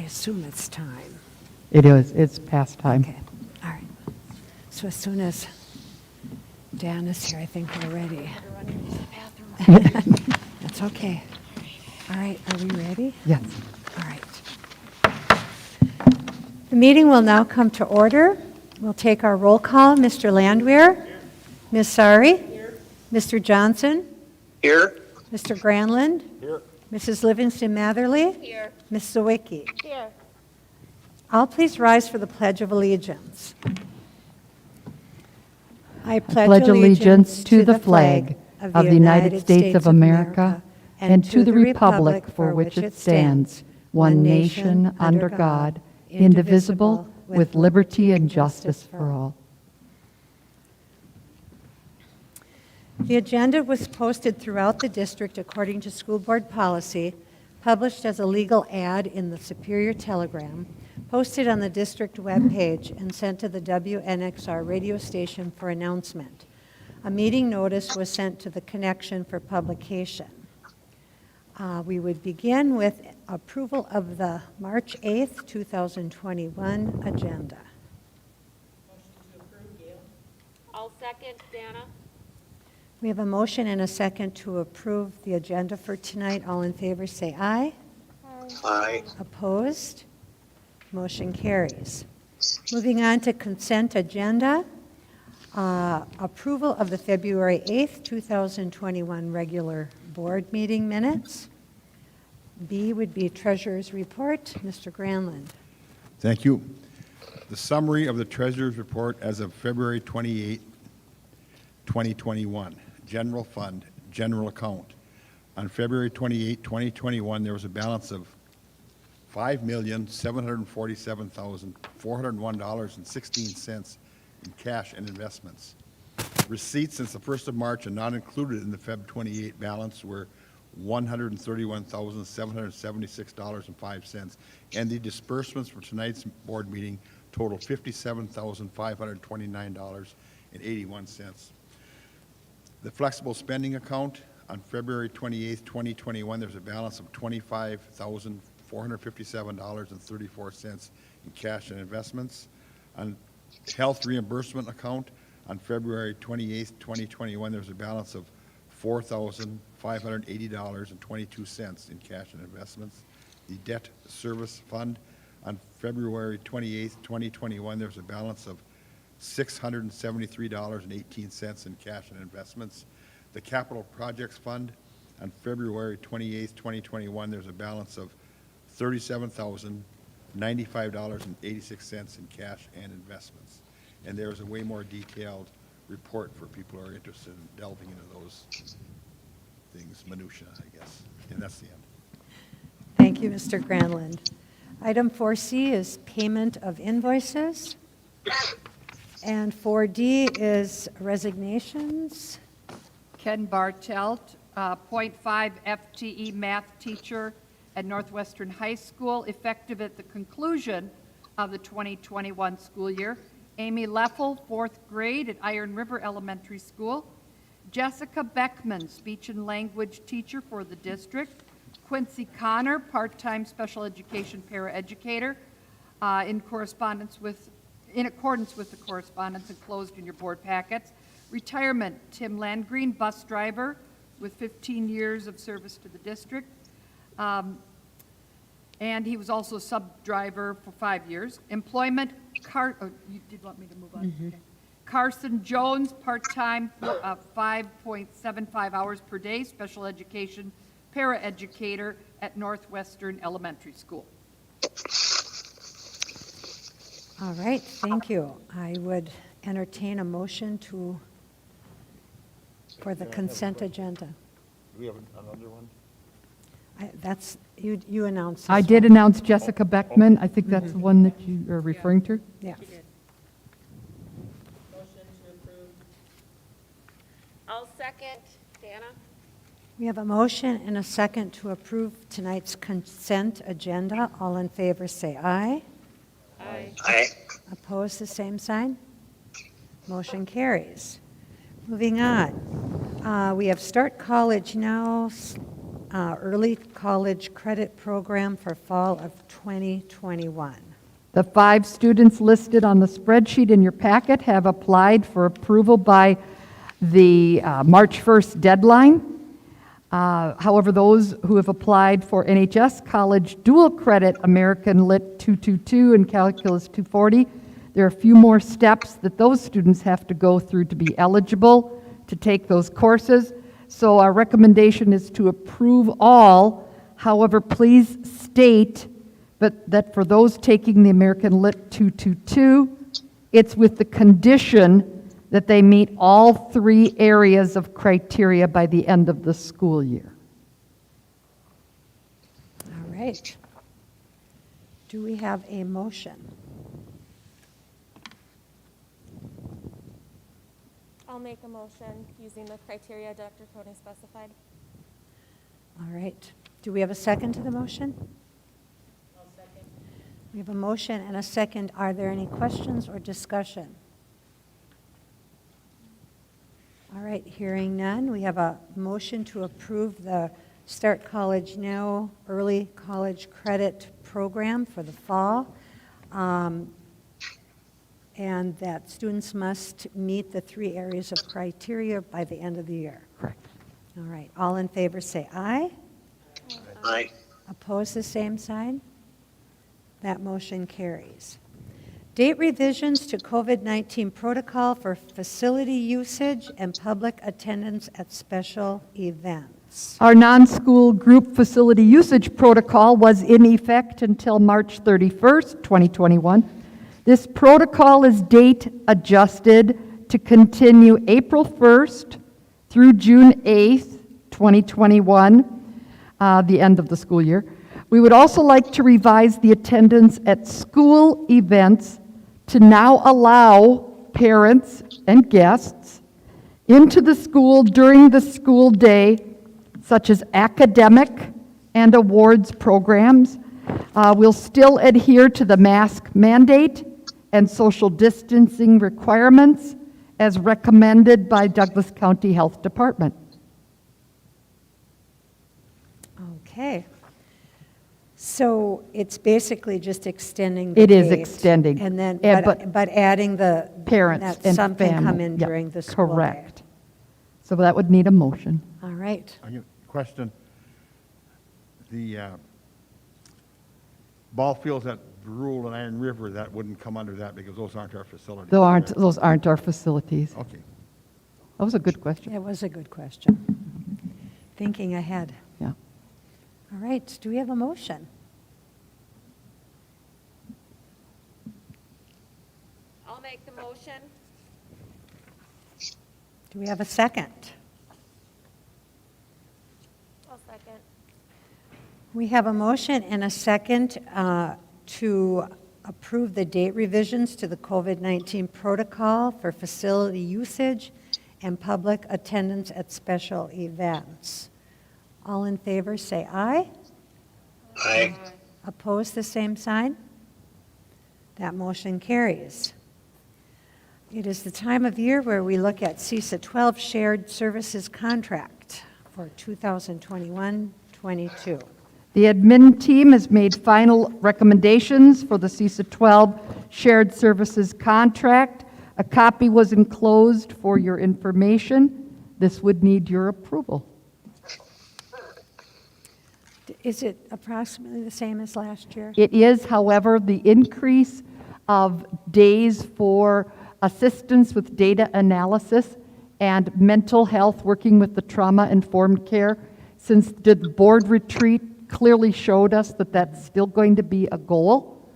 assume it's time. It is. It's past time. Okay, all right. So as soon as Dan is here, I think we're ready. That's okay. All right, are we ready? Yes. All right. The meeting will now come to order. We'll take our roll call. Mr. Landwehr? Here. Ms. Sari? Here. Mr. Johnson? Here. Mr. Granlund? Here. Mrs. Livingston Matherly? Here. Ms. Sawicki? Here. All please rise for the Pledge of Allegiance. I Pledge allegiance to the flag of the United States of America and to the republic for which it stands, one nation, under God, indivisible, with liberty and justice for all. The agenda was posted throughout the district according to school board policy, published as a legal ad in the Superior Telegram, posted on the district webpage, and sent to the WNXR radio station for announcement. A meeting notice was sent to the Connection for publication. We would begin with approval of the March 8th, 2021 agenda. I'll second, Dana. We have a motion and a second to approve the agenda for tonight. All in favor say aye. Aye. Opposed? Motion carries. Moving on to consent agenda. Approval of the February 8th, 2021 regular board meeting minutes. B would be treasurer's report. Mr. Granlund. Thank you. The summary of the treasurer's report as of February 28, 2021. General fund, general account. On February 28, 2021, there was a balance of $5,747,401.16 in cash and investments. Receipts since the 1st of March and not included in the Feb 28 balance were $131,776.05, and the disbursements for tonight's board meeting total $57,529.81. The flexible spending account on February 28, 2021, there's a balance of $25,457.34 in cash and investments. On health reimbursement account on February 28, 2021, there's a balance of $4,580.22 in cash and investments. The debt service fund on February 28, 2021, there's a balance of $673.18 in cash and investments. The capital projects fund on February 28, 2021, there's a balance of $37,095.86 in cash and investments. And there's a way more detailed report for people who are interested in delving into those things, minutia, I guess. And that's the end. Thank you, Mr. Granlund. Item 4C is payment of invoices. And 4D is resignations. Ken Bartelt, .5 FTE math teacher at Northwestern High School, effective at the conclusion of the 2021 school year. Amy Leffel, 4th grade at Iron River Elementary School. Jessica Beckman, speech and language teacher for the district. Quincy Connor, part-time special education paraeducator, in accordance with the correspondence enclosed in your board packets. Retirement, Tim Landgreen, bus driver with 15 years of service to the district. And he was also sub-driver for 5 years. Employment, you did want me to move on? Mm-hmm. Okay. Carson Jones, part-time, 5.75 hours per day, special education paraeducator at Northwestern Elementary School. All right, thank you. I would entertain a motion for the consent agenda. Do we have another one? That's, you announced this I did one. announce Jessica Beckman. I think that's the one that you are referring to. Yeah. Motion to approve. I'll second, Dana. We have a motion and a second to approve tonight's consent agenda. All in favor say aye. Aye. Aye. Opposed, the same sign. Motion carries. Moving on. We have Start College Now Early College Credit Program for fall of 2021. The 5 students listed on the spreadsheet in your packet have applied for approval by the March 1st deadline. However, those who have applied for NHS College Dual Credit American Lit 222 and Calculus 240, there are a few more steps that those students have to go through to be eligible to take those courses. So our recommendation is to approve all. However, please state that for those taking the American Lit 222, it's with the condition that they meet all 3 areas of criteria by the end of the school year. All right. Do we have a motion? I'll make a motion using the criteria Dr. Coney specified. All right. Do we have a second to the motion? I'll second. We have a motion and a second. Are there any questions or discussion? All right, hearing none, we have a motion to approve the Start College Now Early College Credit Program for the fall, and that students must meet the 3 areas of criteria by the end of the year. Correct. All right, all in favor say aye. Aye. Oppose the same sign? That motion carries. Date revisions to COVID-19 protocol for facility usage and public attendance at special events. Our non-school group facility usage protocol was in effect until March 31st, 2021. This protocol is date adjusted to continue April 1st through June 8th, 2021, the end of the school year. We would also like to revise the attendance at school events to now allow parents and guests into the school during the school day, such as academic and awards programs. We'll still adhere to the mask mandate and social distancing requirements as recommended by Douglas County Health Department. Okay. So it's basically just extending the It is date. extending. And then, And but adding the. Parents that and some can come family. in Yep, during the school day. correct. So that would need a motion. All right. I get a question. The ball fields at Brule and Iron River, that wouldn't come under that because those aren't our facilities. Those aren't our facilities. Okay. That was a good question. That was a good question. Thinking ahead. Yeah. All right, do we have a motion? I'll make the motion. Do we have a second? I'll second. We have a motion and a second to approve the date revisions to the COVID-19 protocol for facility usage and public attendance at special events. All in favor, say aye. Aye. Opposed, the same sign? That motion carries. It is the time of year where we look at CISA 12 Shared Services Contract for 2021-22. The admin team has made final recommendations for the CISA 12 Shared Services Contract. A copy was enclosed for your information. This would need your approval. Is it approximately the same as last year? It is, however, the increase of days for assistance with data analysis and mental health, working with the trauma-informed care, since the board retreat clearly showed us that that's still going to be a goal.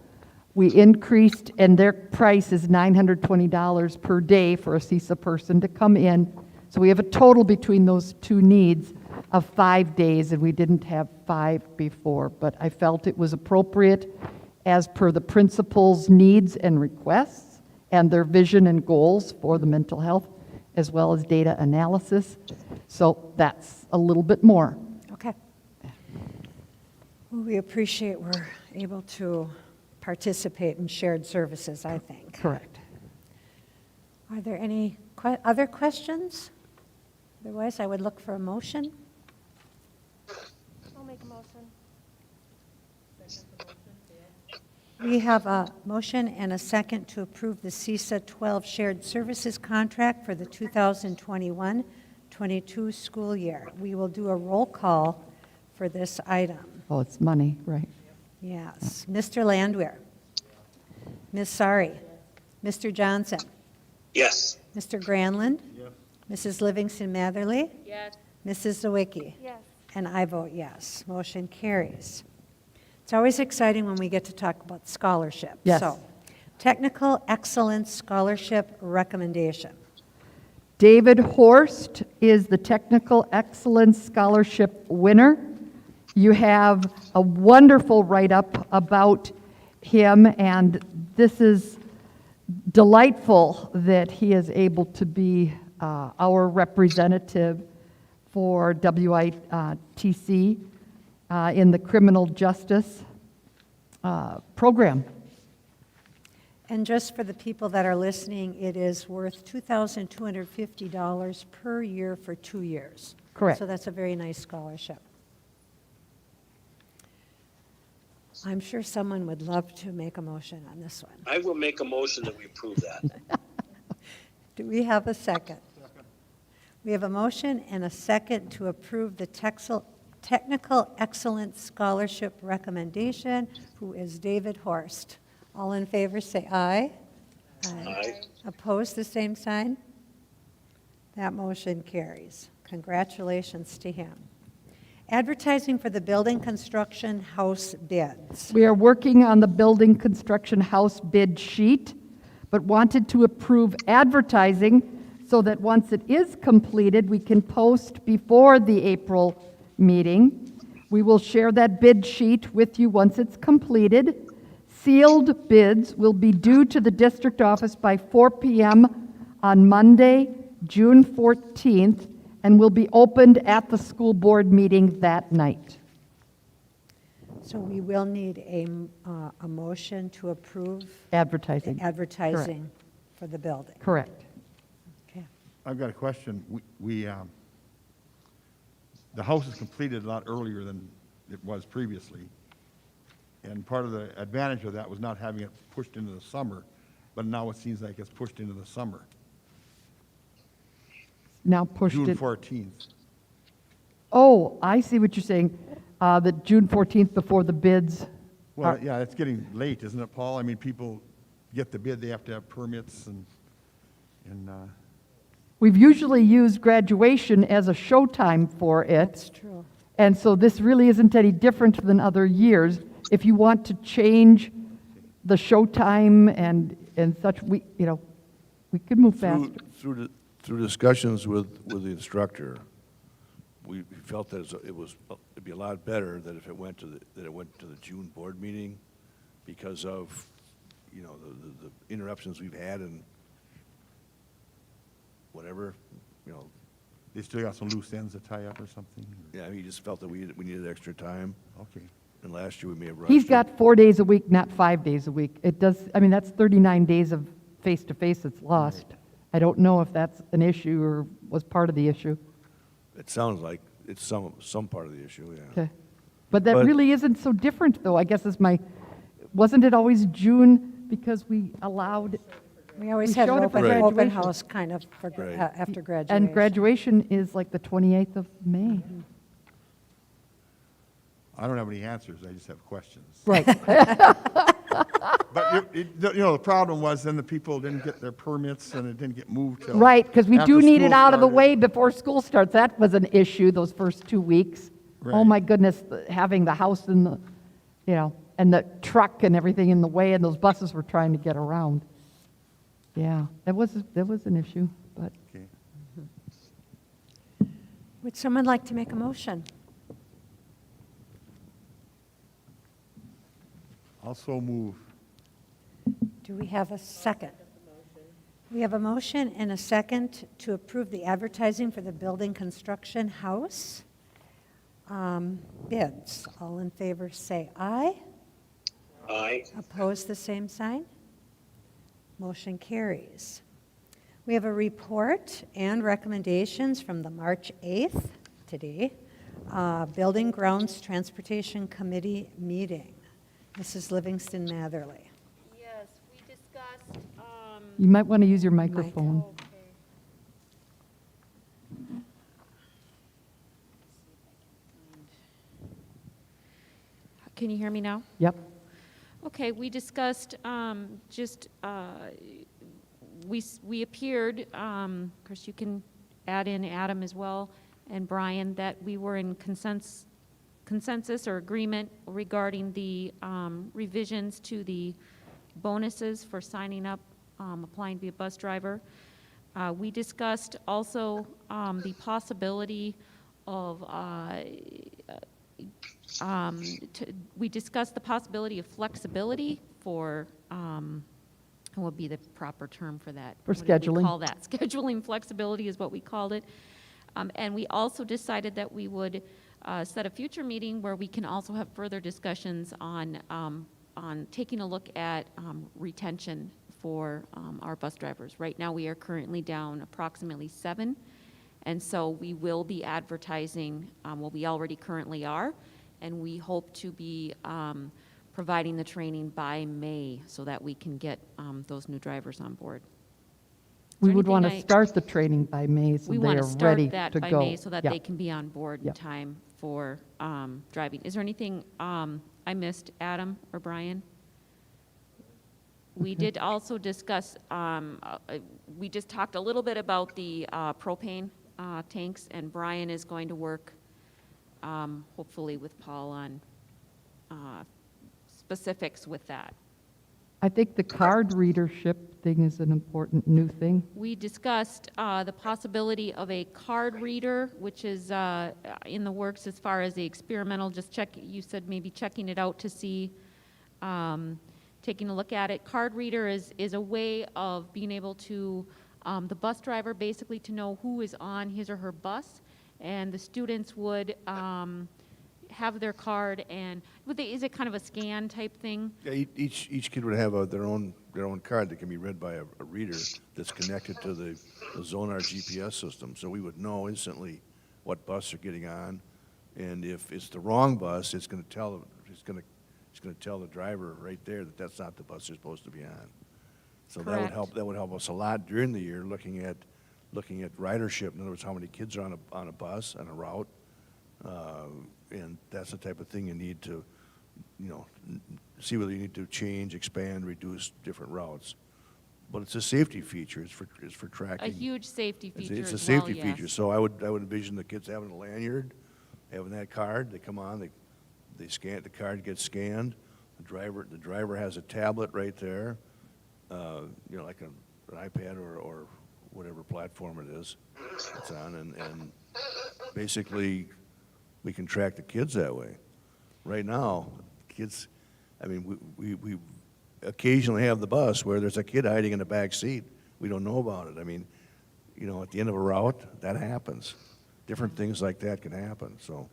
We increased, and their price is $920 per day for a CISA person to come in. So we have a total between those two needs of 5 days, and we didn't have 5 before, but I felt it was appropriate as per the principal's needs and requests and their vision and goals for the mental health, as well as data analysis. So that's a little bit more. Okay. Well, we appreciate we're able to participate in shared services, I think. Correct. Are there any other questions? Otherwise, I would look for a motion. We have a motion and a second to approve the CISA 12 shared services contract for the 2021-22 school year. We will do a roll call for this item. Oh, it's money, right. Yes. Mr. Landwehr. Ms. Sari. Mr. Johnson. Yes. Mr. Granlund. Mrs. Livingston Matherly. Yes. Mrs. Zawicki. Yes. And I vote yes. Motion carries. It's always exciting when we get to talk about scholarships. Yes. So, Technical Excellence Scholarship Recommendation. David Horst is the Technical Excellence Scholarship winner. You have a wonderful write-up about him, and this is delightful that he is able to be our representative for WITC in the criminal justice program. And just for the people that are listening, it is worth $2,250 per year for 2 years. Correct. So that's a very nice scholarship. I'm sure someone would love to make a motion on this one. I will make a motion that we approve that. Do we have a second? We have a motion and a second to approve the Technical Excellence Scholarship Recommendation, who is David Horst. All in favor, say aye. Aye. Opposed, the same sign? That motion carries. Congratulations to him. Advertising for the building construction house bids. We are working on the building construction house bid sheet, but wanted to approve advertising so that once it is completed, we can post before the April meeting. We will share that bid sheet with you once it's completed. Sealed bids will be due to the district office by 4 p.m. on Monday, June 14th, and will be opened at the school board meeting that night. So we will need a motion to approve Advertising. advertising for the building. Correct. Okay. I've got a question. The house is completed a lot earlier than it was previously. And part of the advantage of that was not having it pushed into the summer, but now it seems like it's pushed into the summer. Now pushed June it. 14th. Oh, I see what you're saying. The June 14th before the bids. Well, yeah, it's getting late, isn't it, Paul? I mean, people get the bid, they have to have permits and We've usually used graduation as a showtime for That's it. true. And so this really isn't any different than other years. If you want to change the showtime and such, we could move faster. Through discussions with the instructor, we felt that it'd be a lot better that if it went to the June board meeting because of, the interruptions we've had and whatever, they still got some loose ends to tie up or something? yeah, he just felt that we needed extra time. Okay. And last year we may have rushed He's it. got 4 days a week, not 5 days a week. That's 39 days of face-to-face that's lost. I don't know if that's an issue or was part of the issue. It sounds like it's some part of the issue, yeah. Okay. But that But- really isn't so different, though, I guess wasn't it always June because we allowed, We always We had an showed it for open graduation. house kind of for, Right. after graduation. and graduation is like the 28th of May. I don't have any answers, I just have questions. Right. But, the problem was then the people didn't get their permits and it didn't get moved till. Right, because we after do need school it out of the started. way before school starts. That was an issue those first 2 weeks. Oh, Right. my goodness, having the house in the, and the truck and everything in the way, and those buses were trying to get around. Yeah, that was an issue, but Okay. Would someone like to make a motion? Also move. Do we have a second? We have a motion and a second to approve the advertising for the building construction house bids. All in favor, say aye. Aye. Opposed, the same sign. Motion carries. We have a report and recommendations from the March 8th, today, Building Grounds Transportation Committee meeting. Mrs. Livingston Matherly. Yes, we discussed, You might want to use your microphone. okay. Can you hear me now? Yep. Okay, we discussed we appeared, of course you can add in Adam as well, and Brian, that we were in consensus or agreement regarding the revisions to the bonuses for signing up, applying to be a bus driver. We discussed also the possibility of we discussed the possibility of flexibility for, what would be the proper term for that? For What did we scheduling. call that? Scheduling flexibility is what we called it. And we also decided that we would set a future meeting where we can also have further discussions on taking a look at retention for our bus drivers. Right now, we are currently down approximately 7, and so we will be advertising, well, we already currently are, and we hope to be providing the training by May so that we can get those new drivers on board. We there would want to anything start the training by May so We they want to are start ready that to by go. May so that Yeah. they can be on board in Yeah. time for driving. Is there anything I missed, Adam or Brian? We did also discuss, we just talked a little bit about the propane tanks, and Brian is going to work, hopefully with Paul on specifics with that. I think the card readership thing is an important new thing. We discussed the possibility of a card reader, which is in the works as far as the experimental, just check, you said maybe checking it out to see, taking a look at it. Card reader is a way of being able to, the bus driver basically to know who is on his or her bus, and the students would have their card, and is it kind of a scan type thing? Yeah, each kid would have their own card that can be read by a reader that's connected to the Zonar GPS system. So we would know instantly what bus they're getting on, and if it's the wrong bus, it's going to tell the driver right there that that's not the bus they're supposed to be on. So that would Correct. help. That would help us a lot during the year, looking at ridership. In other words, how many kids are on a bus on a route. And that's the type of thing you need to, see whether you need to change, expand, reduce different routes. But it's a safety feature. It's for A tracking. huge safety It's feature a as safety well, yes. feature. So I would envision the kids having a lanyard, having that card. They come on, they scan, the card gets scanned. The driver has a tablet right there, like an iPad or whatever platform it is it's on, and basically we can track the kids that way. Right now, kids, I mean, we occasionally have the bus where there's a kid hiding in the back seat. We don't know about it. I mean, at the end of a route, that happens. Different things like that can happen, so.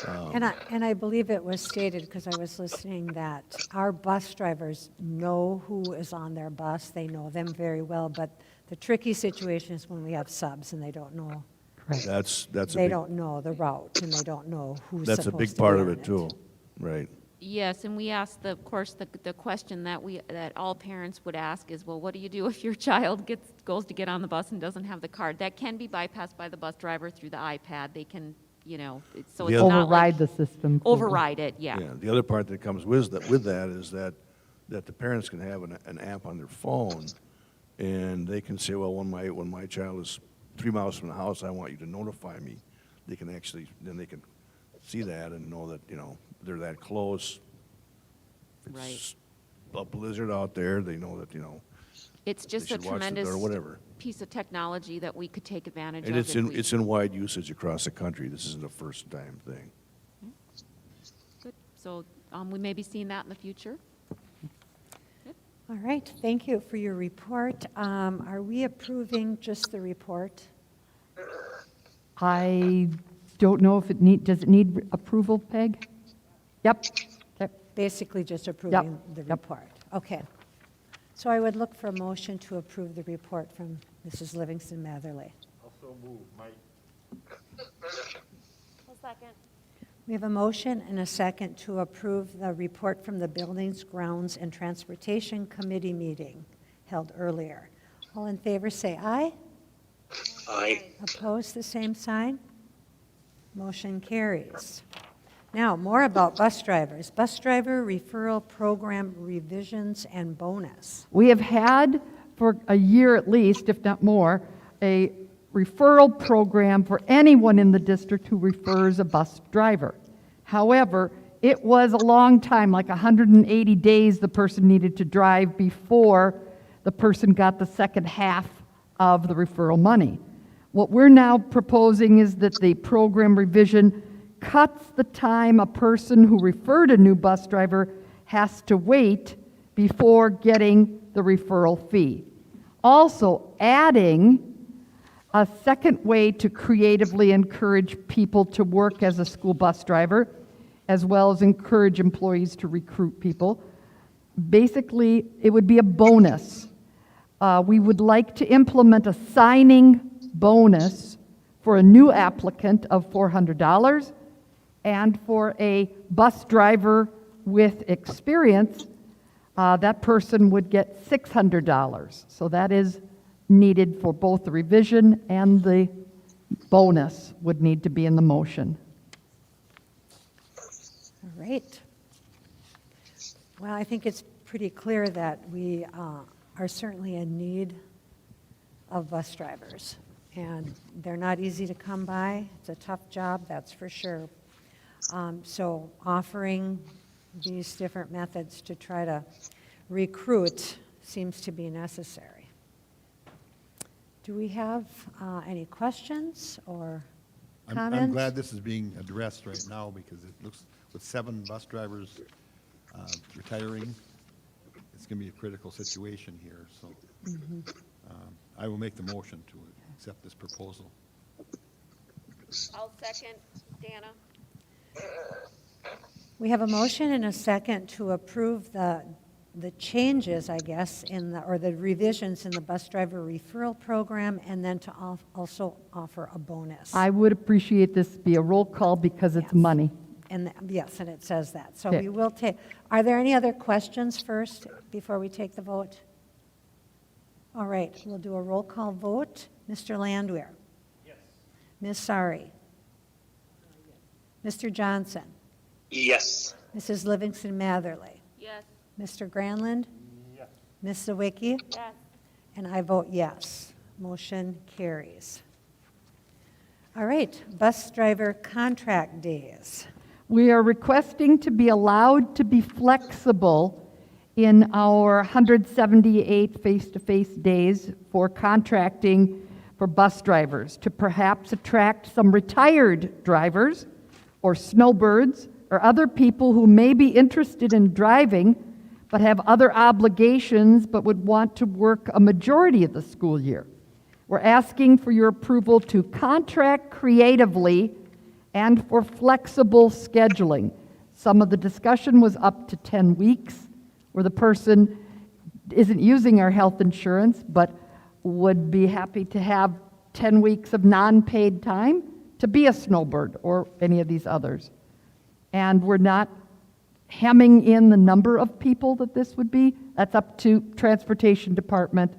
And I believe it was stated, because I was listening, that our bus drivers know who is on their bus. They know them very well, but the tricky situation is when we have subs and they don't know. Correct. That's a They big, don't know the route, and they don't know who's that's a supposed big to be part of on it too, right? Yes, and we asked, of course, the question that all parents would ask is, well, what do you do if your child goes to get on the bus and doesn't have the card? That can be bypassed by the bus driver through the iPad. They can, so The it's other- not like. Override the system. Override it, yeah. Yeah, the other part that comes with that is that the parents can have an app on their phone, and they can say, well, when my child is 3 miles from the house, I want you to notify me. They can then they can see that and know that, they're that close. If it's a blizzard out there, they know that, It's just a should watch the- tremendous or whatever. piece of technology that we could take advantage And of. it's if we- it's in wide usage across the country. This isn't a first time thing. Good. So we may be seeing that in the future. All right, thank you for your report. Are we approving just the report? I don't know if does it need approval, Peg? Yep. Okay. Basically just approving the Yep. report? Okay. So I would look for a motion to approve the report from Mrs. Livingston Matherly. I'll second. We have a motion and a second to approve the report from the Buildings, Grounds, and Transportation Committee meeting held earlier. All in favor say aye. Aye. Opposed, the same sign. Motion carries. Now, more about bus drivers. Bus driver referral program revisions and bonus. We have had for a year at least, if not more, a referral program for anyone in the district who refers a bus driver. However, it was a long time, like 180 days the person needed to drive before the person got the second half of the referral money. What we're now proposing is that the program revision cuts the time a person who referred a new bus driver has to wait before getting the referral fee. Also, adding a second way to creatively encourage people to work as a school bus driver, as well as encourage employees to recruit people. Basically, it would be a bonus. We would like to implement a signing bonus for a new applicant of $400, and for a bus driver with experience, that person would get $600. So that is needed for both the revision and the bonus would need to be in the motion. All right. Well, I think it's pretty clear that we are certainly in need of bus drivers. And they're not easy to come by. It's a tough job, that's for sure. So offering these different methods to try to recruit seems to be necessary. Do we have any questions or comments? I'm glad this is being addressed right now, because it looks, with 7 bus drivers retiring, it's going to be a critical situation here. So I will make the motion to accept this proposal. I'll second, Dana. We have a motion and a second to approve the changes, I guess, or the revisions in the bus driver referral program, and then to also offer a bonus. I would appreciate this be a roll call because it's Yes. money. And yes, and it says that. So Okay. we will take, are there any other questions first before we take the vote? All right, we'll do a roll call vote. Mr. Landwehr? Yes. Ms. Sari? Mr. Johnson? Yes. Mrs. Livingston Matherly? Yes. Mr. Granlund? Yes. Ms. Sawicki? Yes. And I vote yes. Motion carries. All right, bus driver contract days. We are requesting to be allowed to be flexible in our 178 face-to-face days for contracting for bus drivers, to perhaps attract some retired drivers or snowbirds or other people who may be interested in driving but have other obligations but would want to work a majority of the school year. We're asking for your approval to contract creatively and for flexible scheduling. Some of the discussion was up to 10 weeks, where the person isn't using our health insurance, but would be happy to have 10 weeks of non-paid time to be a snowbird or any of these others. And we're not hemming in the number of people that this would be. That's up to Transportation Department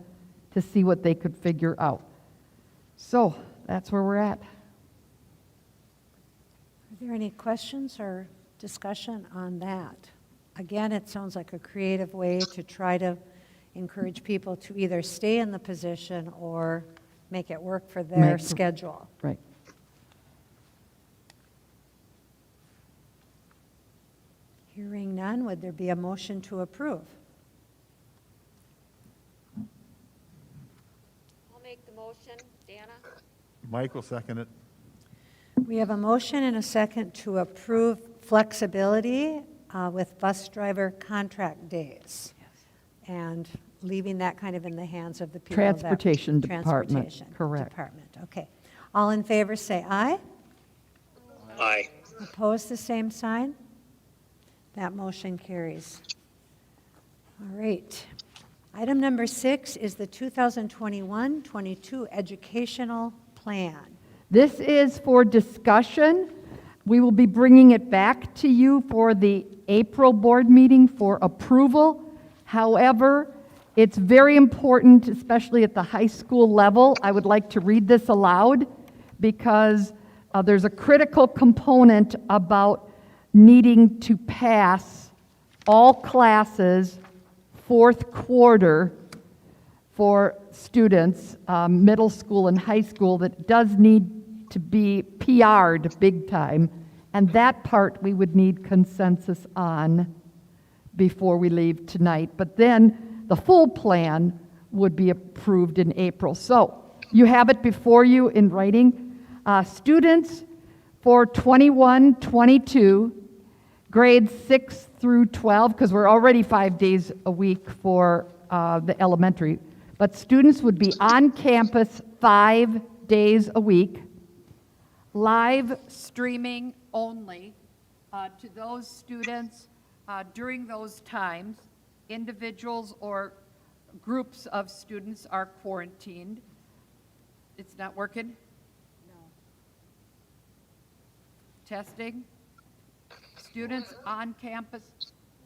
to see what they could figure out. So that's where we're at. Are there any questions or discussion on that? Again, it sounds like a creative way to try to encourage people to either stay in the position or make it work for their Make- schedule. Right. Hearing none, would there be a motion to approve? I'll make the motion, Dana. Mike will second it. We have a motion and a second to approve flexibility with bus driver contract days. And leaving that kind of in the hands of the people that... Transportation Department, Transportation correct. Department, okay. All in favor, say aye. Aye. Opposed, the same sign. That motion carries. All right. Item number 6 is the 2021-22 educational plan. This is for discussion. We will be bringing it back to you for the April board meeting for approval. However, it's very important, especially at the high school level. I would like to read this aloud because there's a critical component about needing to pass all classes fourth quarter for students, middle school and high school, that does need to be PR'd big time. And that part we would need consensus on before we leave tonight. But then the full plan would be approved in April. So you have it before you in writing. Students for 21-22, grades 6 through 12, because we're already 5 days a week for the elementary, but students would be on campus 5 days a week. Live streaming only to those students during those times. Individuals or groups of students are quarantined. It's not working? No. Testing? Students on campus?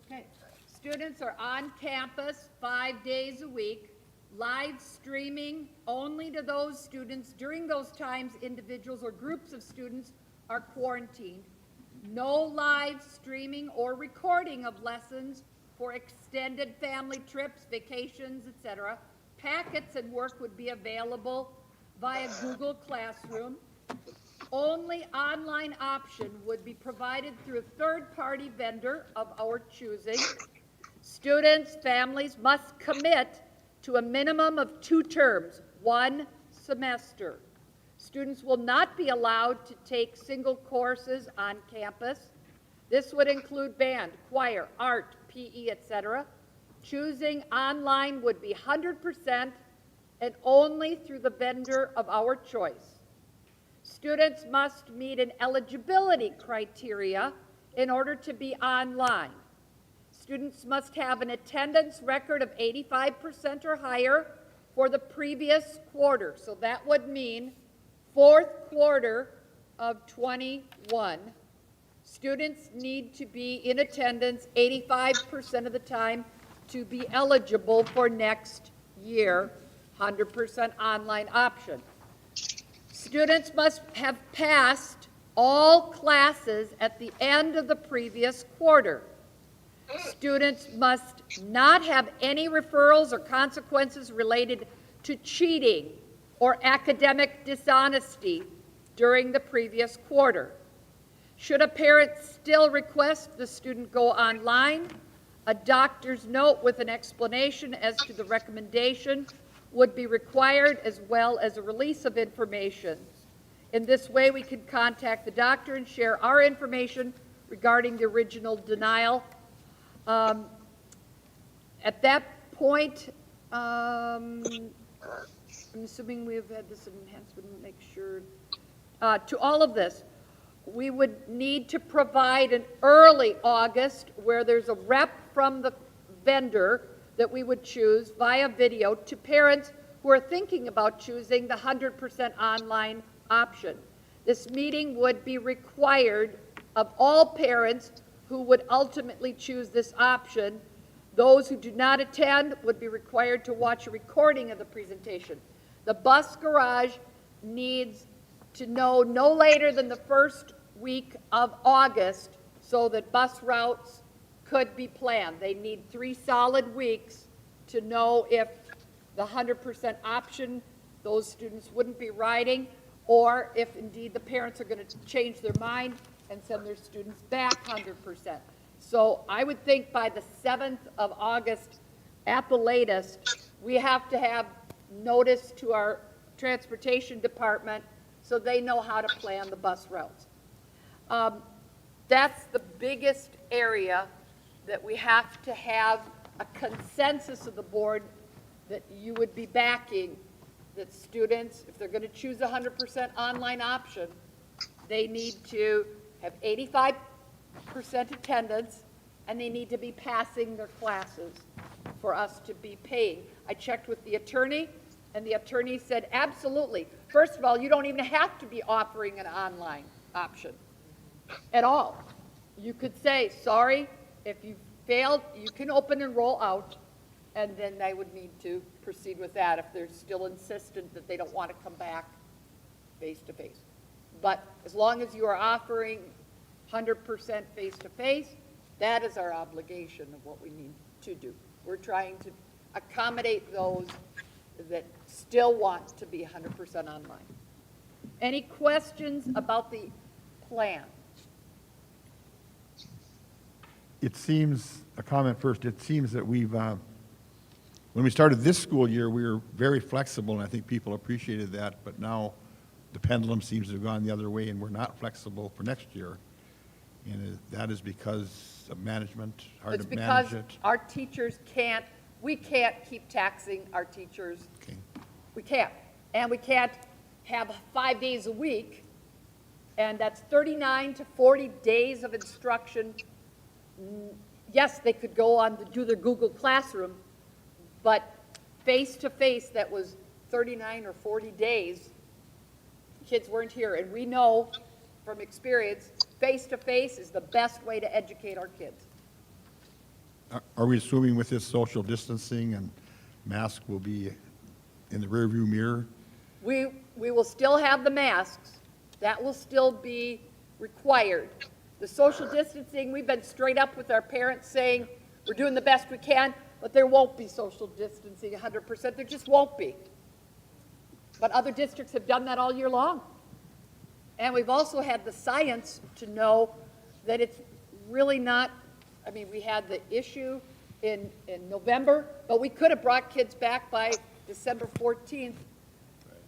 Okay. Students are on campus 5 days a week. Live streaming only to those students. During those times, individuals or groups of students are quarantined. No live streaming or recording of lessons for extended family trips, vacations, etc. Packets and work would be available via Google Classroom. Only online option would be provided through a third-party vendor of our choosing. Students, families must commit to a minimum of 2 terms, 1 semester. Students will not be allowed to take single courses on campus. This would include band, choir, art, PE, etc. Choosing online would be 100% and only through the vendor of our choice. Students must meet an eligibility criteria in order to be online. Students must have an attendance record of 85% or higher for the previous quarter. So that would mean fourth quarter of 21. Students need to be in attendance 85% of the time to be eligible for next year, 100% online option. Students must have passed all classes at the end of the previous quarter. Students must not have any referrals or consequences related to cheating or academic dishonesty during the previous quarter. Should a parent still request the student go online, a doctor's note with an explanation as to the recommendation would be required, as well as a release of information. In this way, we can contact the doctor and share our information regarding the original denial. At that point, I'm assuming we've had this enhancement, make sure. To all of this, we would need to provide an early August where there's a rep from the vendor that we would choose via video to parents who are thinking about choosing the 100% online option. This meeting would be required of all parents who would ultimately choose this option. Those who do not attend would be required to watch a recording of the presentation. The bus garage needs to know no later than the first week of August so that bus routes could be planned. They need 3 solid weeks to know if the 100% option, those students wouldn't be riding, or if indeed the parents are going to change their mind and send their students back 100%. So I would think by the 7th of August at the latest, we have to have notice to our transportation department so they know how to plan the bus routes. That's the biggest area that we have to have a consensus of the board that you would be backing, that students, if they're going to choose a 100% online option, they need to have 85% attendance, and they need to be passing their classes for us to be paying. I checked with the attorney, and the attorney said, absolutely. First of all, you don't even have to be offering an online option. at all. You could say, sorry, if you failed, you can open and roll out, and then they would need to proceed with that if they're still insistent that they don't want to come back face-to-face. But as long as you are offering 100% face-to-face, that is our obligation of what we need to do. We're trying to accommodate those that still want to be 100% online. Any questions about the plan? It seems, a comment first, it seems that we've, when we started this school year, we were very flexible, and I think people appreciated that, but now the pendulum seems to have gone the other way, and we're not flexible for next year. And that is because of management, hard It's to manage because it. our teachers can't, we can't keep taxing our teachers. Okay. We can't. And we can't have 5 days a week, and that's 39 to 40 days of instruction. Yes, they could go on to do their Google Classroom, but face-to-face, that was 39 or 40 days, kids weren't here. And we know from experience, face-to-face is the best way to educate our kids. Are we assuming with this social distancing and mask will be in the rearview mirror? We will still have the masks. That will still be required. The social distancing, we've been straight up with our parents saying, we're doing the best we can, but there won't be social distancing 100%. There just won't be. But other districts have done that all year long. And we've also had the science to know that it's really not, I mean, we had the issue in November, but we could have brought kids back by December 14th.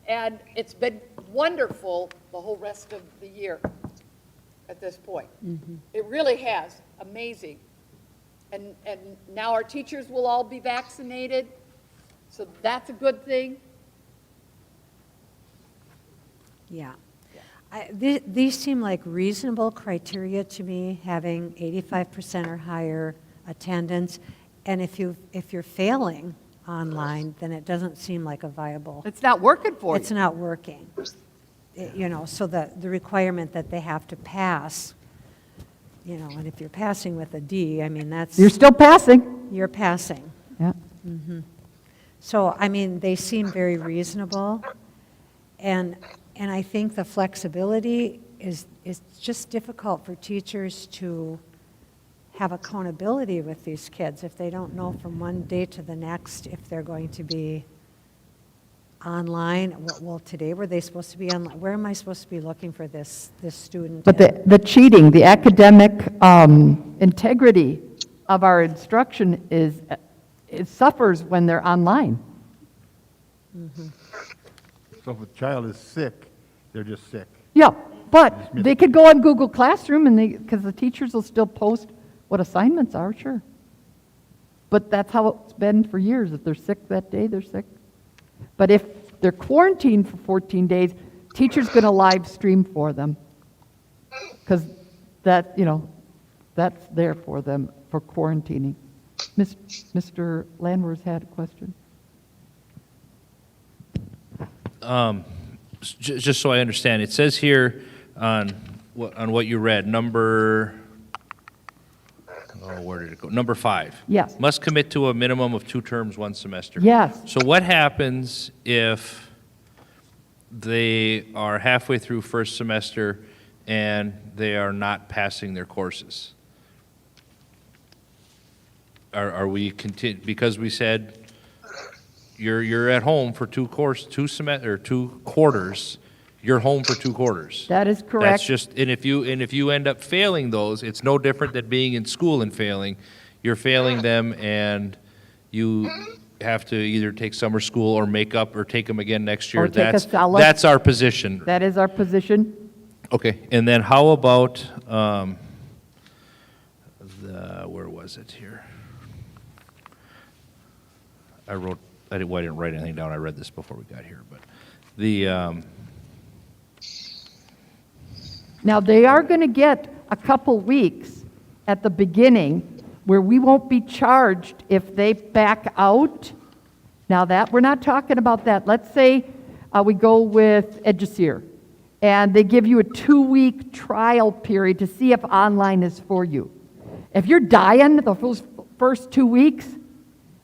And it's been wonderful the whole rest of the year at this point. It really has, amazing. And now our teachers will all be vaccinated, so that's a good thing. Yeah. These seem like reasonable criteria to me, having 85% or higher attendance. And if you're failing online, then it doesn't seem like a viable. It's not working for you. It's not working. So the requirement that they have to pass, and if you're passing with a D, I mean, You're still passing. you're passing. Yeah. So, I mean, they seem very reasonable, and I think the flexibility is just difficult for teachers to have accountability with these kids if they don't know from one day to the next if they're going to be online. Well, today were they supposed to be online? Where am I supposed to be looking for this student? But the cheating, the academic integrity of our instruction it suffers when they're online. So if a child is sick, they're just sick. Yeah, but they could go on Google Classroom and because the teachers will still post what assignments are, sure. But that's how it's been for years. If they're sick that day, they're sick. But if they're quarantined for 14 days, teacher's going to live stream for them. Because that's there for them for quarantining. Mr. Landwehr's had a question. Just so I understand, it says here on what you read, where did it go? Number 5. Yes. Must commit to a minimum of 2 terms, 1 semester. Yes. So what happens if they are halfway through first semester and they are not passing their courses? Are we because we said you're at home for 2 quarters, you're home for 2 quarters. That is correct. That's just, and if you end up failing those, it's no different than being in school and failing. You're failing them, and you have to either take summer school or make up or take them again next year. Or take a solid- That's our position. That is our position. Okay, and then how about where was it here? I didn't write anything down. I read this before we got here, but Now, they are going to get a couple weeks at the beginning where we won't be charged if they back out. Now, that we're not talking about that. Let's say we go with Edgeseer, and they give you a 2-week trial period to see if online is for you. If you're dying the first 2 weeks,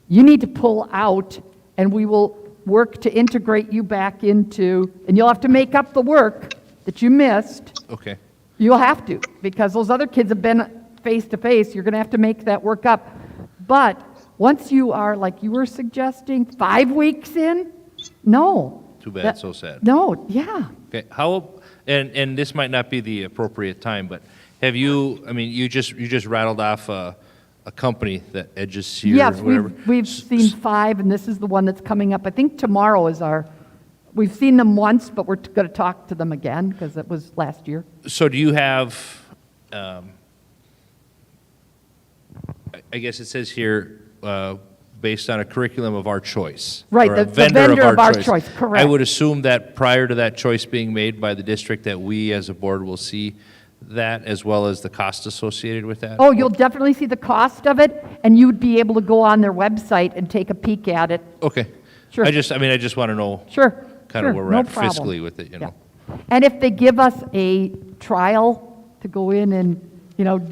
you need to pull out, and we will work to integrate you back into, and you'll have to make up the work that you missed. Okay. You'll have to, because those other kids have been face-to-face. You're going to have to make that work up. But once you are, like you were suggesting, 5 weeks in, no. Too bad, so sad. No, yeah. Okay, and this might not be the appropriate time, but have you, I mean, you just rattled off a company that Edges here, Yes, or whatever. we've seen 5, and this is the one that's coming up. I think tomorrow is we've seen them once, but we're going to talk to them again, because it was last year. So do you have, I guess it says here, based on a curriculum of our choice. Right, or a the vendor of our choice, I correct. would assume that prior to that choice being made by the district, that we as a board will see that, as well as the cost associated with that? Oh, you'll definitely see the cost of it, and you'd be able to go on their website and take a peek at it. Okay. Sure. I just want to know Sure, kind sure, of where we're no at problem. fiscally with it, you know? Yeah. And if they give us a trial to go in and,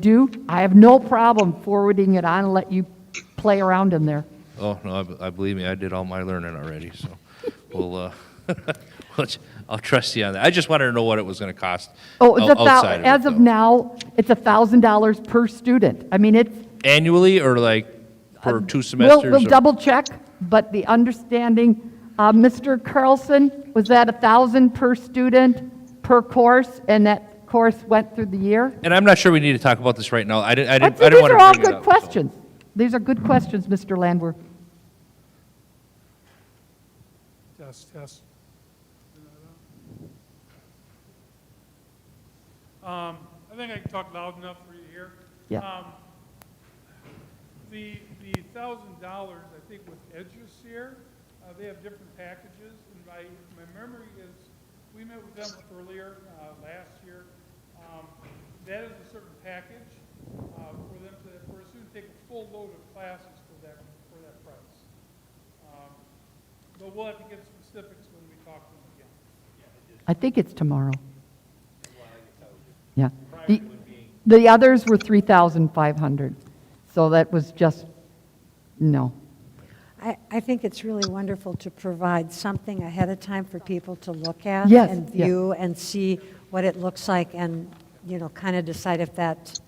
do, I have no problem forwarding it on and let you play around in there. Oh, no, I believe me, I did all my learning already, so we'll, I'll trust you on that. I just wanted to know what it was going to cost Oh, it's outside of it, as of though. now, it's $1,000 per student. I mean, it's. Annually, or like per 2 We'll semesters? or- double check, but the understanding, Mr. Carlson, was that 1,000 per student per course, and that course went through the year? And I'm not sure we need to talk about this right now. I didn't These want to are all bring it good up. so. questions. These are good questions, Mr. Landwehr. Test. I think I can talk loud enough for you to hear. Yeah. The $1,000, I think with Edges here, they have different packages, and my memory is, we met with them earlier, last year. That is a certain package, for a student to take a full load of classes for that price. But we'll have to get specifics when we talk to them again. I think it's tomorrow. Yeah. The others were 3,500, so that was just, no. I think it's really wonderful to provide something ahead of time for people to look at Yes, and yeah. view and see what it looks like, and, kind of decide if that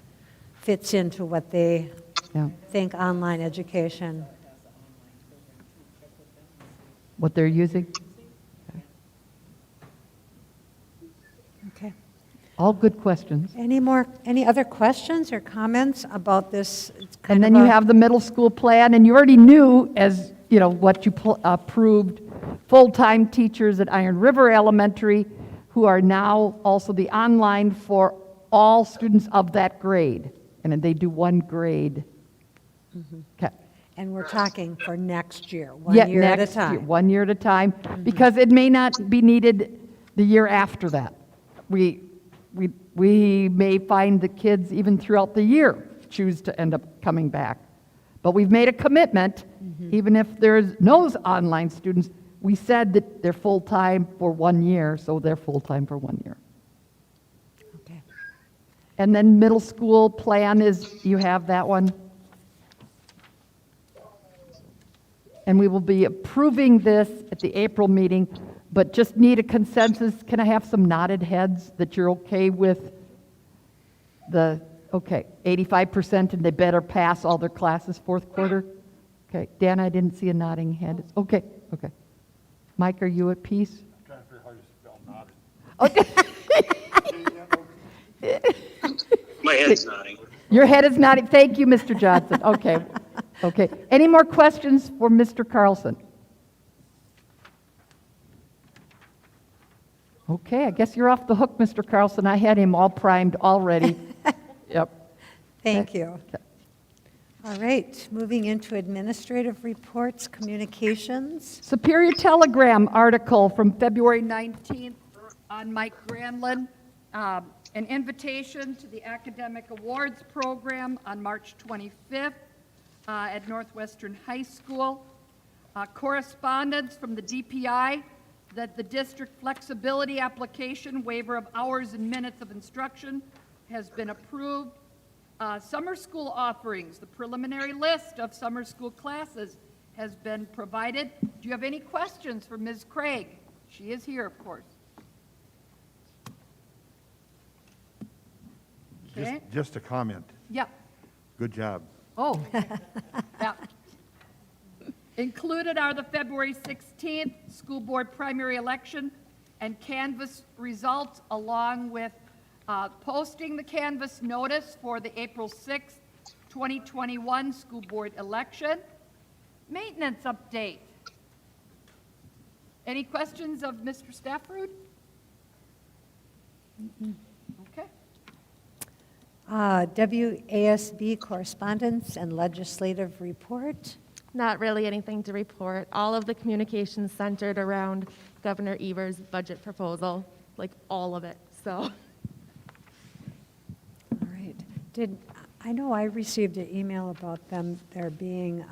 fits into what they Yeah. think online education. What they're using? Okay. All good questions. Any other questions or comments about this? It's kind And of then you a- have the middle school plan, and you already knew, as, what you approved, full-time teachers at Iron River Elementary, who are now also the online for all students of that grade. And then they do one grade. Okay. And we're talking for next year, one Yeah, year at a next year, time. 1 year at a time, because it may not be needed the year after that. We may find the kids even throughout the year choose to end up coming back. But we've made a commitment, even if there's no online students, we said that they're full-time for 1 year, so they're full-time for 1 year. Okay. And then middle school plan is, you have that one? And we will be approving this at the April meeting, but just need a consensus. Can I have some nodded heads that you're okay with okay, 85%, and they better pass all their classes fourth quarter? Okay, Dan, I didn't see a nodding head. Okay. Mike, are you at peace? I'm trying to figure out how to spell nodded. My head's nodding. Your head is nodding. Thank you, Mr. Johnson. Okay. Any more questions for Mr. Carlson? Okay, I guess you're off the hook, Mr. Carlson. I had him all primed already. Yep. Thank you. All right, moving into administrative reports, communications. Superior Telegram article from February 19th on Mike Granlund. An invitation to the Academic Awards Program on March 25th at Northwestern High School. Correspondence from the DPI that the district flexibility application, waiver of hours and minutes of instruction has been approved. Summer school offerings, the preliminary list of summer school classes has been provided. Do you have any questions for Ms. Craig? She is here, of course. Okay. Just a comment. Yeah. Good job. Oh, yeah. Included are the February 16th school board primary election and canvass results, along with posting the canvass notice for the April 6th, 2021 school board election. Maintenance update. Any questions of Mr. Stafford? Okay. WASB correspondence and legislative report. Not really anything to report. All of the communications centered around Governor Evers' budget proposal, like all of it, so. All right. I know I received an email about there being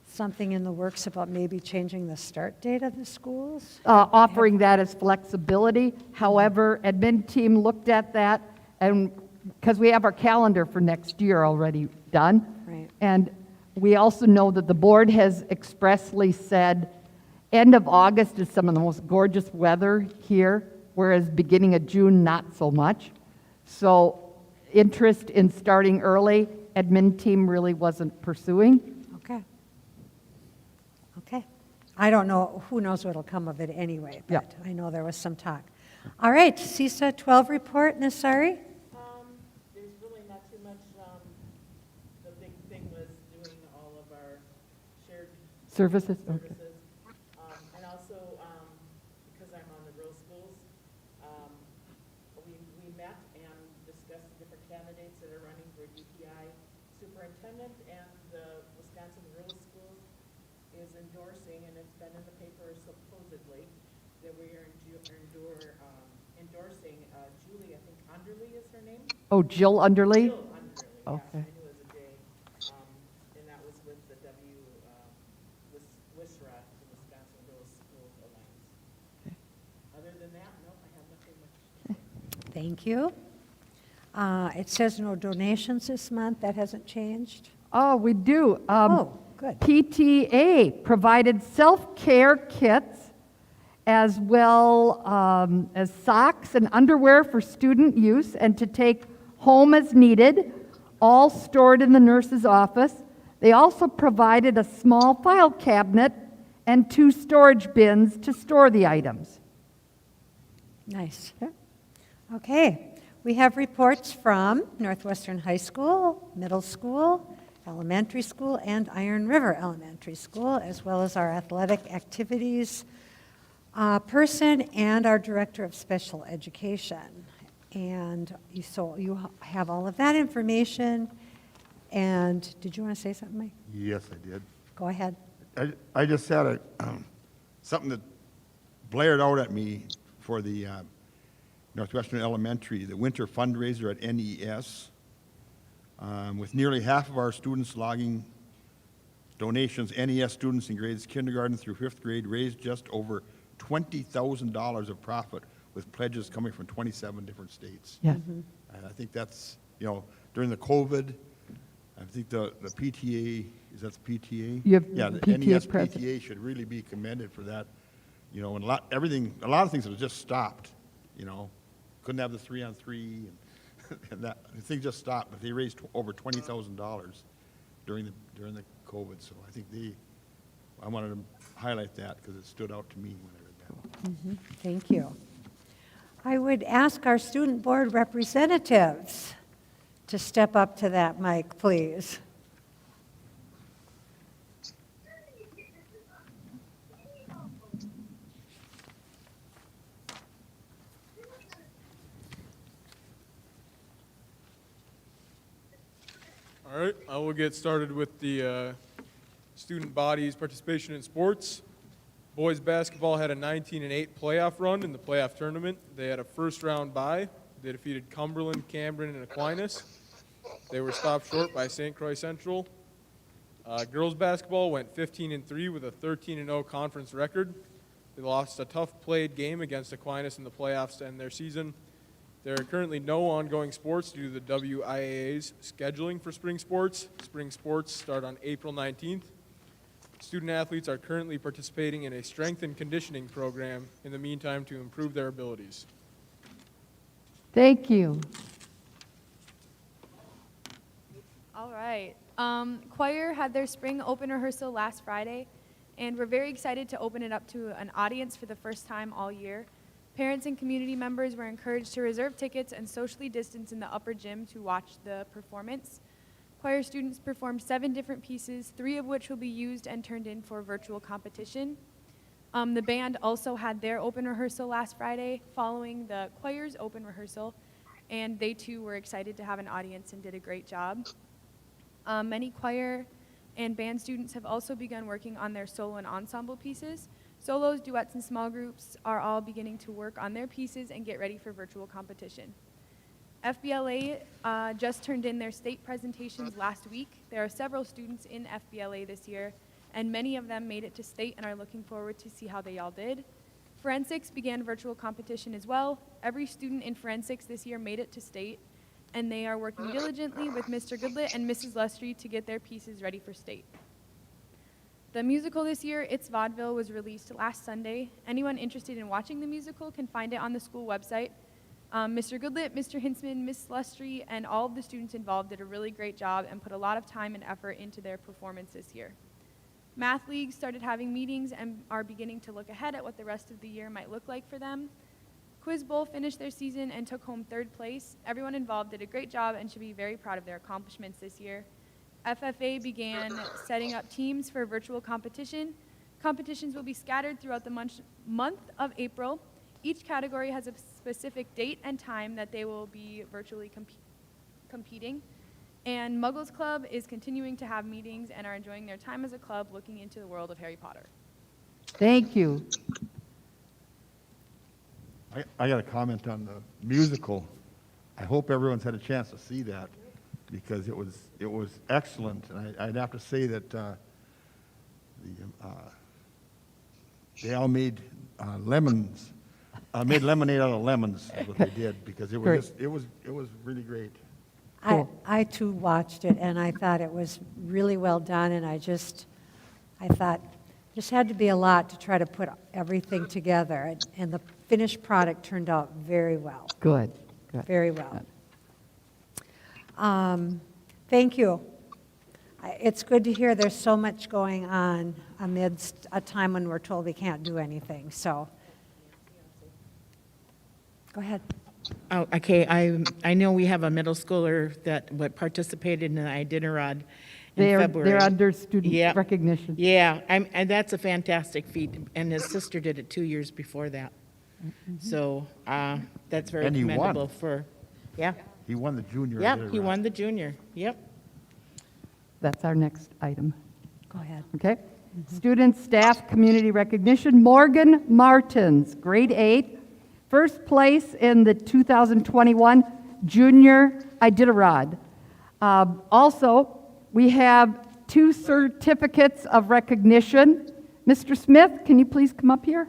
something in the works about maybe changing the start date of the schools? Offering that as flexibility. However, admin team looked at that, and because we have our calendar for next year already done. Right. And we also know that the board has expressly said end of August is some of the most gorgeous weather here, whereas beginning of June, not so much. So interest in starting early, admin team really wasn't pursuing. Okay. Okay. I don't know, who knows what'll come of it anyway, Yeah. but I know there was some talk. All right, CISA 12 report, Ms. Sari? There's really not too much. The big thing was doing all of our shared Services? Okay. services. And also, because I'm on the rural schools, we met and discussed the different candidates that are running for DPI superintendent, and the Wisconsin Rural Schools is endorsing, and it's been in the paper supposedly, that we are endorsing Julie, I think Underly is her name? Oh, Jill Underly? Jill Underly, yes, Okay. I knew it was a J. And that was with the WISRA, the Wisconsin Rural Schools Alliance. Other than that, no, I have nothing much to say. Thank you. It says no donations this month. That hasn't changed? Oh, we do. Oh, good. PTA provided self-care kits as well as socks and underwear for student use and to take home as needed, all stored in the nurse's office. They also provided a small file cabinet and 2 storage bins to store the items. Nice. Okay. Okay. We have reports from Northwestern High School, Middle School, Elementary School, and Iron River Elementary School, as well as our athletic activities person and our Director of Special Education. And so you have all of that information. And did you want to say something, Mike? Yes, I did. Go ahead. I just had something that blared out at me for the Northwestern Elementary, the winter fundraiser at NES. With nearly half of our students logging donations, NES students in grades kindergarten through 5th grade raised just over $20,000 of profit, with pledges coming from 27 different states. Yes. And I think that's, during the COVID, I think the PTA, is that the PTA? You have Yeah, the PTA NES president. PTA should really be commended for that. And a lot of things have just stopped, Couldn't have the 3-on-3 and that, the thing just stopped, but they raised over $20,000 during the COVID, so I think I wanted to highlight that because it stood out to me when I read that. Thank you. I would ask our student board representatives to step up to that mic, please. All right, I will get started with the student body's participation in sports. Boys basketball had a 19-8 playoff run in the playoff tournament. They had a first-round bye. They defeated Cumberland, Camden, and Aquinas. They were stopped short by St. Croix Central. Girls basketball went 15-3 with a 13-0 conference record. They lost a tough-played game against Aquinas in the playoffs to end their season. There are currently no ongoing sports due to the WIAA's scheduling for spring sports. Spring sports start on April 19th. Student athletes are currently participating in a strength and conditioning program in the meantime to improve their abilities. Thank you. All right. Choir had their spring open rehearsal last Friday, and we're very excited to open it up to an audience for the first time all year. Parents and community members were encouraged to reserve tickets and socially distance in the upper gym to watch the performance. Choir students performed 7 different pieces, 3 of which will be used and turned in for virtual competition. The band also had their open rehearsal last Friday following the choir's open rehearsal, and they too were excited to have an audience and did a great job. Many choir and band students have also begun working on their solo and ensemble pieces. Solos, duets, and small groups are all beginning to work on their pieces and get ready for virtual competition. FBLA just turned in their state presentations last week. There are several students in FBLA this year, and many of them made it to state and are looking forward to see how they all did. Forensics began virtual competition as well. Every student in forensics this year made it to state, and they are working diligently with Mr. Goodlet and Mrs. Lustry to get their pieces ready for state. The musical this year, It's Vaudeville, was released last Sunday. Anyone interested in watching the musical can find it on the school website. Mr. Goodlet, Mr. Hintzman, Miss Lustry, and all of the students involved did a really great job and put a lot of time and effort into their performance this year. Math leagues started having meetings and are beginning to look ahead at what the rest of the year might look like for them. Quiz Bowl finished their season and took home 3rd place. Everyone involved did a great job and should be very proud of their accomplishments this year. FFA began setting up teams for virtual competition. Competitions will be scattered throughout the month of April. Each category has a specific date and time that they will be virtually competing. And Muggles Club is continuing to have meetings and are enjoying their time as a club looking into the world of Harry Potter. Thank you. I got a comment on the musical. I hope everyone's had a chance to see that because it was excellent. And I'd have to say that they all made made lemonade out of lemons is what they did because it was it was really great. I too watched it, and I thought it was really well done, and I thought just had to be a lot to try to put everything together, and the finished product turned out very well. Good. Very well. Thank you. It's good to hear there's so much going on amidst a time when we're told we can't do anything, so. Go ahead. Oh, okay, I know we have a middle schooler that participated in the Iditarod in February. They're under student Yep. recognition. Yeah, and that's a fantastic feat, and his sister did it 2 years before that. So that's very And he won. commendable for, yeah. He won the junior. Yep, he won the junior, yep. That's our next item. Go ahead. Okay? Student, staff, community recognition. Morgan Martins, grade 8, first place in the 2021 Junior Iditarod. Also, we have 2 certificates of recognition. Mr. Smith, can you please come up here?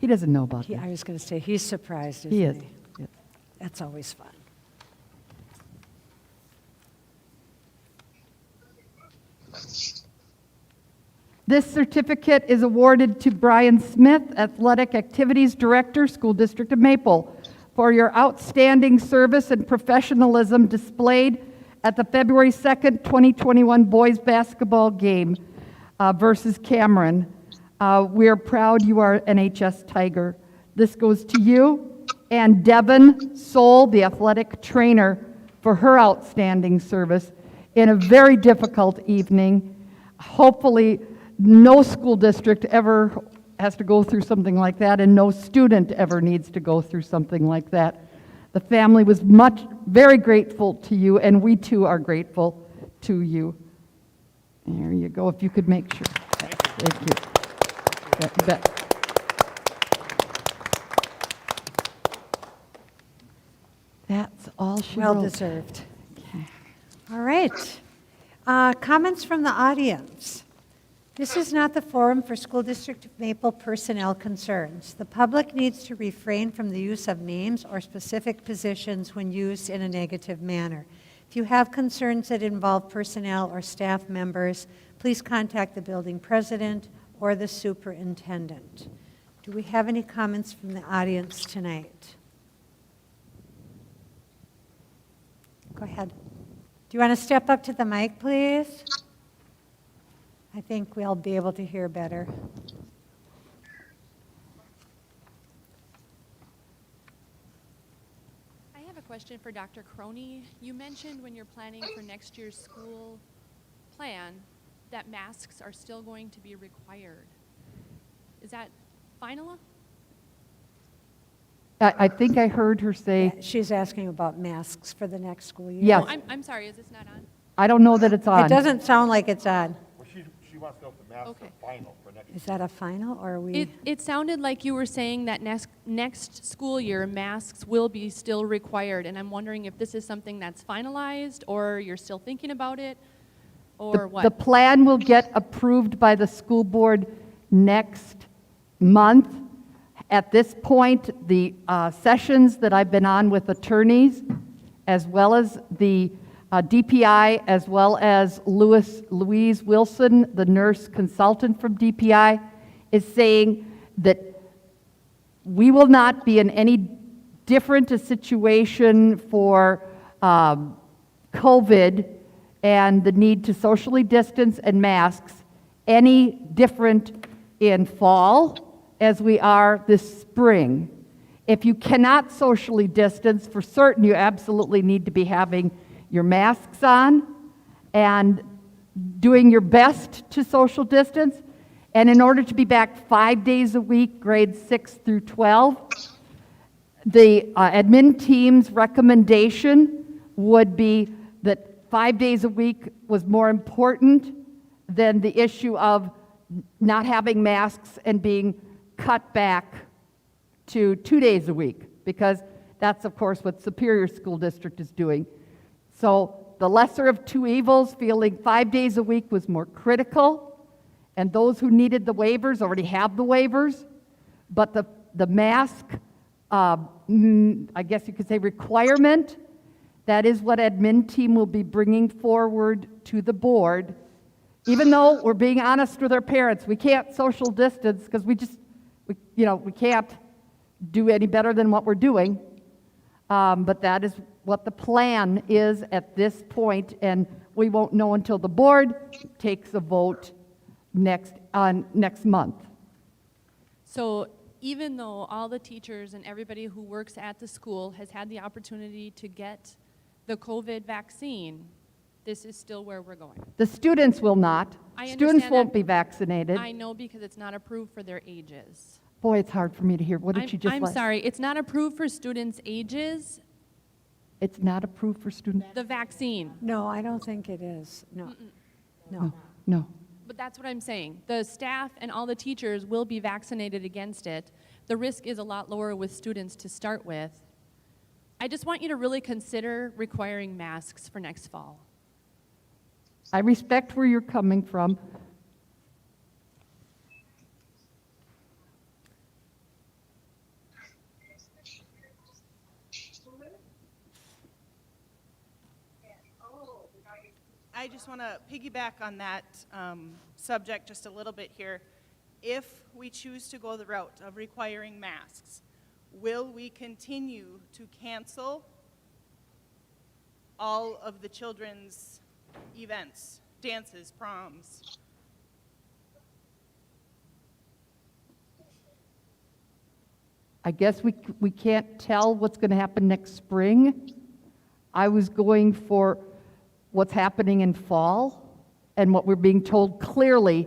He doesn't know about that. I was going to say, he's surprised, isn't He he? is. Yes. That's always fun. This certificate is awarded to Brian Smith, Athletic Activities Director, School District of Maple, for your outstanding service and professionalism displayed at the February 2nd, 2021 boys basketball game versus Cameron. We are proud you are NHS Tiger. This goes to you and Devin Soul, the athletic trainer, for her outstanding service in a very difficult evening. Hopefully, no school district ever has to go through something like that, and no student ever needs to go through something like that. The family was very grateful to you, and we too are grateful to you. There you go, if you could make sure. Thank you. Yeah, you bet. That's all she Well wrote. deserved. All right. Comments from the audience. This is not the forum for School District of Maple personnel concerns. The public needs to refrain from the use of names or specific positions when used in a negative manner. If you have concerns that involve personnel or staff members, please contact the building president or the superintendent. Do we have any comments from the audience tonight? Go ahead. Do you want to step up to the mic, please? I think we'll be able to hear better. I have a question for Dr. Croney. You mentioned when you're planning for next year's school plan that masks are still going to be required. Is that final? I think I heard her say, She's asking about masks for the next school year. Yes. Oh, I'm sorry, is this not on? I don't know that it's on. It doesn't sound like it's on. Well, she wants to know if the masks Okay. are final for next year. Is that a final, or are we? It sounded like you were saying that next school year, masks will be still required, and I'm wondering if this is something that's finalized, or you're still thinking about it, or what? The plan will get approved by the school board next month. At this point, the sessions that I've been on with attorneys, as well as the DPI, as well as Louise Wilson, the nurse consultant from DPI, is saying that we will not be in any different a situation for COVID and the need to socially distance and masks any different in fall as we are this spring. If you cannot socially distance, for certain, you absolutely need to be having your masks on and doing your best to social distance. And in order to be back 5 days a week, grades 6 through 12, the admin team's recommendation would be that 5 days a week was more important than the issue of not having masks and being cut back to 2 days a week, because that's, of course, what Superior School District is doing. So the lesser of two evils, feeling 5 days a week was more critical, and those who needed the waivers already have the waivers, but the mask, I guess you could say requirement, that is what admin team will be bringing forward to the board. Even though we're being honest with our parents, we can't social distance because we can't do any better than what we're doing. But that is what the plan is at this point, and we won't know until the board takes a vote next month. So even though all the teachers and everybody who works at the school has had the opportunity to get the COVID vaccine, this is still where we're going. The students will not. I Students understand won't that. be vaccinated. I know, because it's not approved for their ages. Boy, it's hard for me to hear. What did you just I'm sorry, it's not approved for students' ages, It's not approved for students? the vaccine. No, I don't think it is. No. No. No. But that's what I'm saying. The staff and all the teachers will be vaccinated against it. The risk is a lot lower with students to start with. I just want you to really consider requiring masks for next fall. I respect where you're coming from. I just want to piggyback on that subject just a little bit here. If we choose to go the route of requiring masks, will we continue to cancel all of the children's events, dances, proms? I guess we can't tell what's going to happen next spring. I was going for what's happening in fall, and what we're being told clearly,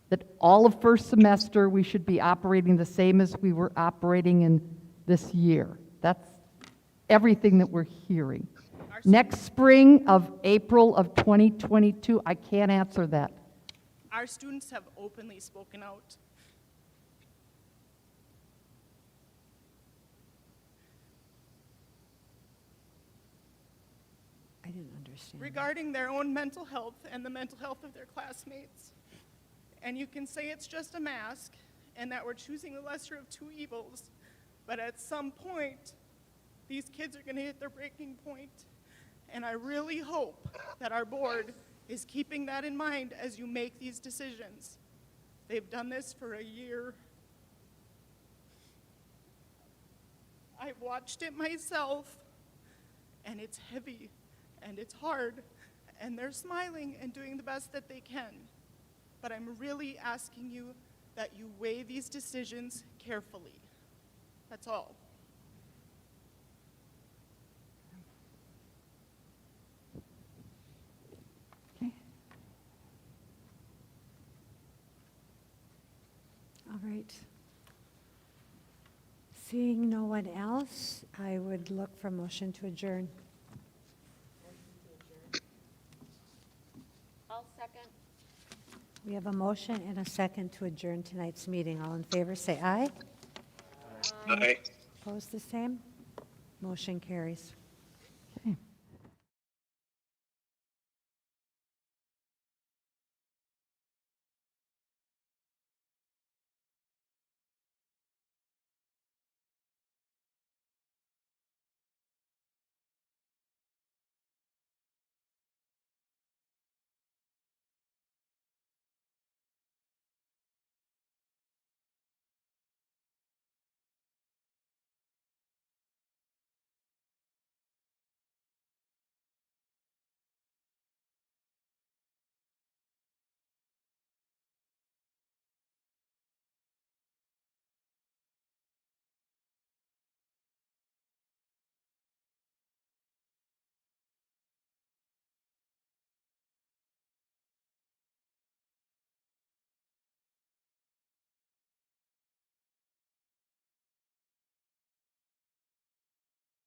that all of first semester we should be operating the same as we were operating in this year. That's everything that we're hearing. Next spring of April of 2022, I can't answer that. Our students have openly spoken out. I didn't understand. Regarding their own mental health and the mental health of their classmates. And you can say it's just a mask and that we're choosing the lesser of two evils, but at some point, these kids are going to hit their breaking point. And I really hope that our board is keeping that in mind as you make these decisions. They've done this for a year. I've watched it myself, and it's heavy, and it's hard, and they're smiling and doing the best that they can. But I'm really asking you that you weigh these decisions carefully. That's all. All right. Seeing no one else, I would look for motion to adjourn. I'll second. We have a motion and a second to adjourn tonight's meeting. All in favor, say aye. Aye. Opposed, the same. Motion carries.